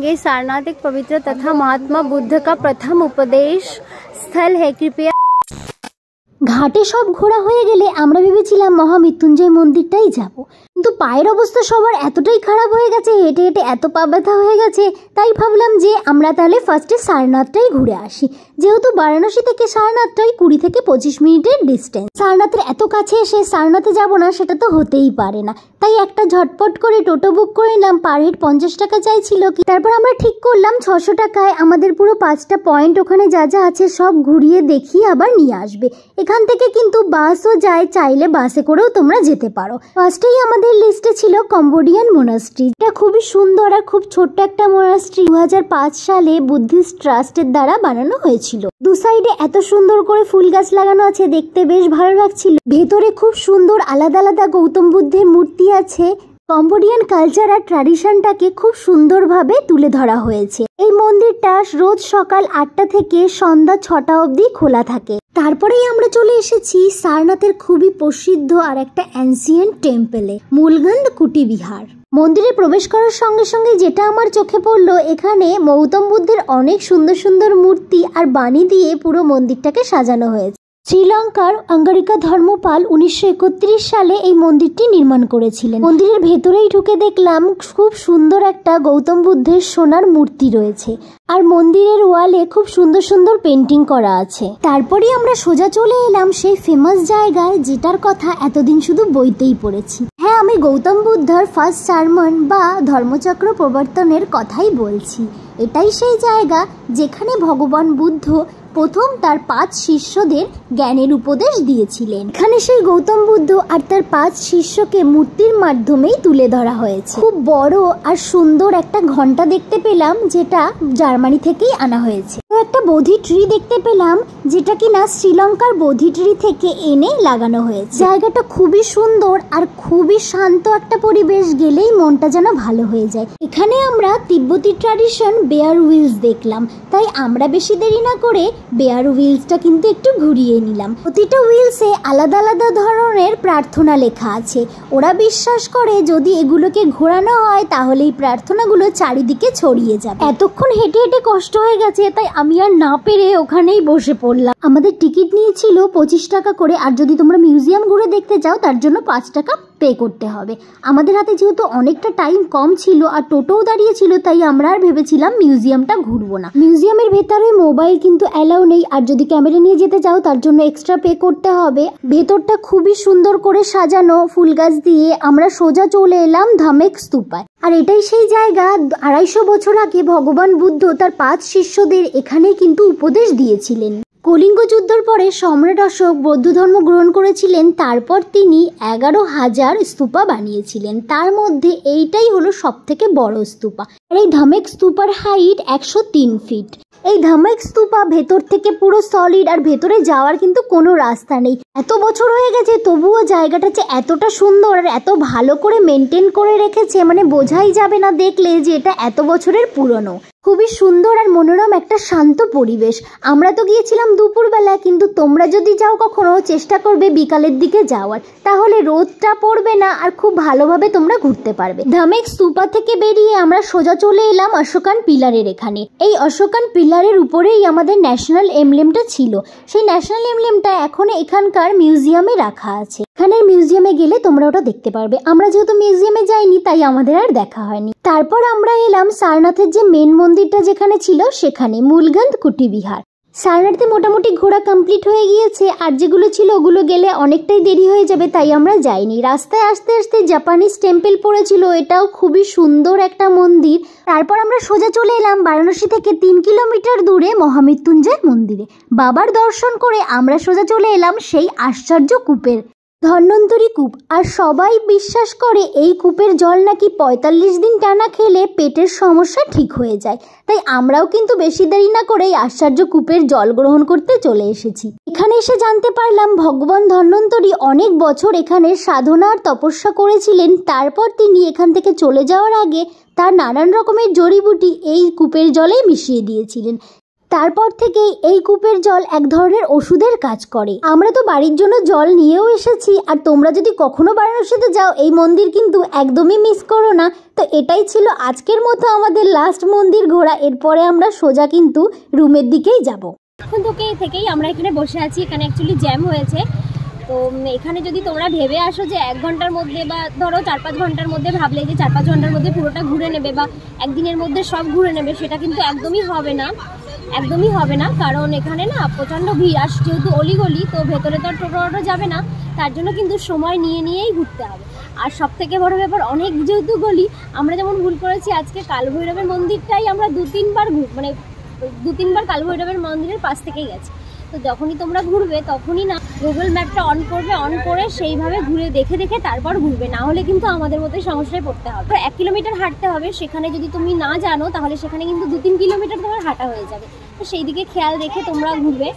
जानेंगे। सारनाथ एक पवित्र तथा महात्मा बुद्ध का प्रथम उपदेश स्थल है। कृपया ঘাটে সব ঘোরা হয়ে গেলে আমরা ভেবেছিলাম মহামৃত্যুঞ্জয় মন্দিরটাই যাব, কিন্তু পায়ের অবস্থা সবার এতটাই খারাপ হয়ে গেছে, হেঁটে হেঁটে এত পা ব্যথা হয়ে গেছে, তাই ভাবলাম যে আমরা তাহলে ফার্স্টে সারনাথটাই ঘুরে আসি। যেহেতু বারাণসী থেকে সারনাথটাই 20 থেকে 25 মিনিটের ডিস্টেন্স। সারনাথের এত কাছে এসে সারনাথে যাব না সেটা তো হতেই পারে না, তাই একটা ঝটপট করে টোটো বুক করে নিলাম। পার হেড 50 টাকা চাইছিল কি। তারপর আমরা ঠিক করলাম 600 টাকায় আমাদের পুরো 5টা পয়েন্ট ওখানে যা যা আছে সব ঘুরিয়ে দেখিয়ে আবার নিয়ে আসবে। এখান থেকে কিন্তু বাসও যায়, চাইলে বাসে করেও তোমরা যেতে পারো। ফার্স্টেই আমাদের লিস্টে ছিল কম্বোডিয়ান মোনাস্ট্রি। এটা খুবই সুন্দর আর খুব ছোট্ট একটা মোনাস্ট্রি। 2005 সালে বুদ্ধিস্ট ট্রাস্টের দ্বারা বানানো হয়েছিল। দু সাইডে এত সুন্দর করে ফুল গাছ লাগানো আছে, দেখতে বেশ ভালো লাগছিল। ভেতরে খুব সুন্দর আলাদা আলাদা গৌতম বুদ্ধের মূর্তি আছে। কম্বোডিয়ান কালচার আর ট্র্যাডিশনটাকে খুব সুন্দরভাবে তুলে ধরা হয়েছে। এই মন্দিরটা রোজ সকাল 8টা থেকে সন্ধ্যা 6টা অবধি খোলা থাকে। তারপরেই আমরা চলে এসেছি সারনাথের খুবই প্রসিদ্ধ আর একটা অ্যানসিয়েন্ট টেম্পলে, মূলগন্ধ কুটি বিহার। মন্দিরে প্রবেশ করার সঙ্গে সঙ্গে যেটা আমার চোখে পড়লো, এখানে গৌতম বুদ্ধের অনেক সুন্দর সুন্দর মূর্তি আর বাণী দিয়ে পুরো মন্দিরটাকে সাজানো হয়েছে। শ্রীলঙ্কার অঙ্গারিকা ধর্মপাল 1931 সালে এই মন্দিরটি নির্মাণ করেছিলেন। মন্দিরের ভেতরেই ঢুকে দেখলাম খুব সুন্দর একটা গৌতম বুদ্ধের সোনার মূর্তি রয়েছে, আর মন্দিরের ওয়ালে খুব সুন্দর সুন্দর পেন্টিং করা আছে। তারপরেই আমরা সোজা চলে এলাম সেই ফেমাস জায়গায় যেটার কথা এতদিন শুধু বইতেই পড়েছি। হ্যাঁ, আমি গৌতম বুদ্ধর ফার্স্ট সারমন বা ধর্মচক্র প্রবর্তনের কথাই বলছি। এটাই সেই জায়গা যেখানে ভগবান বুদ্ধ প্রথম তার 5 শিষ্যদের জ্ঞানের উপদেশ দিয়েছিলেন। এখানে সেই গৌতম বুদ্ধ আর তার 5 শিষ্যকে মূর্তির মাধ্যমেই তুলে ধরা হয়েছে। খুব বড় আর সুন্দর একটা ঘন্টা দেখতে পেলাম, যেটা জার্মানি থেকেই আনা হয়েছে। একটা বোধি ট্রি দেখতে পেলাম, যেটা কিনা শ্রীলঙ্কার বোধি ট্রি থেকে এনে লাগানো হয়েছে। জায়গাটা খুবই সুন্দর আর খুবই শান্ত একটা পরিবেশ, গেলেই মনটা যেন ভালো হয়ে যায়। এখানে আমরা তিব্বতী ট্র্যাডিশন বেয়ার হুইলস দেখলাম, তাই আমরা বেশি দেরি না করে বেয়ার হুইলসটা কিন্তু একটু ঘুরিয়ে নিলাম। প্রতিটা হুইলসে আলাদা আলাদা ধরনের প্রার্থনা লেখা আছে। ওরা বিশ্বাস করে যদি এগুলোকে ঘোরানো হয় তাহলে এই প্রার্থনাগুলো চারিদিকে ছড়িয়ে যাবে। এতক্ষণ হেঁটে হেঁটে কষ্ট হয়ে গেছে, তাই আমি আর না পেরে ওখানেই বসে পড়লাম। আমাদের টিকিট নিয়েছিল 25 টাকা করে, আর যদি তোমরা মিউজিয়াম ঘুরে দেখতে চাও তার জন্য 5 টাকা পে করতে হবে। আমাদের হাতে যেহেতু অনেকটা টাইম কম ছিল আর টোটোও দাঁড়িয়ে ছিল, তাই আমরা আর ভেবেছিলাম মিউজিয়ামটা ঘুরবো না। মিউজিয়ামের ভেতরে মোবাইল কিন্তু অ্যালাউ নেই, আর যদি ক্যামেরা নিয়ে যেতে চাও তার জন্য এক্সট্রা পে করতে হবে। ভেতরটা খুবই সুন্দর করে সাজানো ফুল গাছ দিয়ে। আমরা সোজা চলে এলাম ধামেক স্তূপায়। আর এটাই সেই জায়গা 250 বছর আগে ভগবান বুদ্ধ তার 5 শিষ্যদের এখানে কিন্তু উপদেশ দিয়েছিলেন। কলিঙ্গ যুদ্ধের পরে সম্রাট অশোক বৌদ্ধ ধর্ম গ্রহণ করেছিলেন। তারপর তিনি 11,000 স্তূপা বানিয়েছিলেন, তার মধ্যে এইটাই হলো সব থেকে বড় স্তূপা। আর এই ধামেক স্তূপার হাইট 103 ফিট। এই ধামেক স্তূপা ভেতর থেকে পুরো সলিড, আর ভেতরে যাওয়ার কিন্তু কোনো রাস্তা নেই। এত বছর হয়ে গেছে তবুও জায়গাটা যে এতটা সুন্দর আর এত ভালো করে মেনটেন করে রেখেছে, মানে বোঝাই যাবে না দেখলে যে এটা এত বছরের পুরনো। খুবই সুন্দর আর মনোরম একটা শান্ত পরিবেশ। আমরা তো গিয়েছিলাম দুপুরবেলা, কিন্তু তোমরা যদি যাও কখনো চেষ্টা করবে বিকালের দিকে যাওয়ার, তাহলে রোদটা পড়বে না আর খুব ভালোভাবে তোমরা ঘুরতে পারবে। ধামেক স্তূপা থেকে বেরিয়ে আমরা সোজা চলে এলাম অশোকান পিলারের এখানে। এই অশোকান পিলারের উপরেই আমাদের ন্যাশনাল এমব্লেমটা ছিল। সেই ন্যাশনাল এমব্লেমটা এখন এখানকার মিউজিয়ামে রাখা আছে। এখানে মিউজিয়ামে গেলে তোমরা ওটা দেখতে পারবে। আমরা যেহেতু মিউজিয়ামে যাইনি তাই আমাদের আর দেখা হয়নি। তারপর আমরা এলাম সারনাথের যে মেন মন্দিরটা যেখানে ছিল সেখানে, মূলগন্ধ কুটি বিহার। সারনাথে মোটামুটি ঘোরা কমপ্লিট হয়ে গিয়েছে, আর যেগুলো ছিল ওগুলো গেলে অনেকটাই দেরি হয়ে যাবে, তাই আমরা যাইনি। রাস্তায় আসতে আসতে জাপানিজ টেম্পল পড়েছিল, এটাও খুবই সুন্দর একটা মন্দির। তারপর আমরা সোজা চলে এলাম বারাণসী থেকে 3 কিলোমিটার দূরে মহামৃত্যুঞ্জয় মন্দিরে। বাবার দর্শন করে আমরা সোজা চলে এলাম সেই আশ্চর্য কূপের, ধন্বন্তরী কূপ। আর সবাই বিশ্বাস করে এই কূপের জল নাকি 45 দিন টানা খেলে পেটের সমস্যা ঠিক হয়ে যায়। তাই আমরাও কিন্তু বেশি দেরি না করে এই আশ্চর্য কূপের জল গ্রহণ করতে চলে এসেছি। এখানে এসে জানতে পারলাম ভগবান ধন্বন্তরী অনেক বছর এখানে সাধনা আর তপস্যা করেছিলেন। তারপর তিনি এখান থেকে চলে যাওয়ার আগে তার নানান রকমের জড়িবুটি এই কূপের জলে মিশিয়ে দিয়েছিলেন। তারপর থেকেই এই কূপের জল এক ধরনের ওষুধের কাজ করে। আমরা তো বাড়ির জন্য জল নিয়েও এসেছি, আর তোমরা যদি কখনো বারাণসীতে যাও এই মন্দির কিন্তু একদমই মিস করো না। তো এটাই ছিল আজকের মতো আমাদের লাস্ট মন্দির ঘোরা। এরপরে আমরা সোজা কিন্তু রুমের দিকেই যাব। এখন থেকেই আমরা এখানে বসে আছি। এখানে অ্যাকচুয়ালি জ্যাম হয়েছে। তো এখানে যদি তোমরা ভেবে আসো যে 1 ঘন্টার মধ্যে বা ধরো 4-5 ঘন্টার মধ্যে ভাবলে যে 4-5 ঘন্টার মধ্যে পুরোটা ঘুরে নেবে বা একদিনের মধ্যে সব ঘুরে নেবে, সেটা কিন্তু একদমই হবে না। কারণ এখানে না প্রচণ্ড ভিড়, আর যেহেতু অলিগলি, তো ভেতরে তো আর টোটো যাবে না, তার জন্য কিন্তু সময় নিয়েই ঘুরতে হবে। আর সব থেকে বড় ব্যাপার, অনেক যেহেতু গলি, আমরা যেমন ভুল করেছি আজকে কালভৈরবের মন্দিরটাই আমরা 2-3 বার কালভৈরবের মন্দিরের পাশ থেকেই গেছি। তো যখনই তোমরা ঘুরবে তখনই না গুগল ম্যাপটা অন করে সেইভাবে ঘুরে দেখে তারপর ঘুরবে, না হলে কিন্তু আমাদের মতোই সমস্যায় পড়তে হবে। 1 কিলোমিটার হাঁটতে হবে, সেখানে যদি তুমি না জানো তাহলে সেখানে কিন্তু 2-3 কিলোমিটার তোমার হাঁটা হয়ে যাবে। তো সেই দিকে খেয়াল রেখে তোমরা ঘুরবে।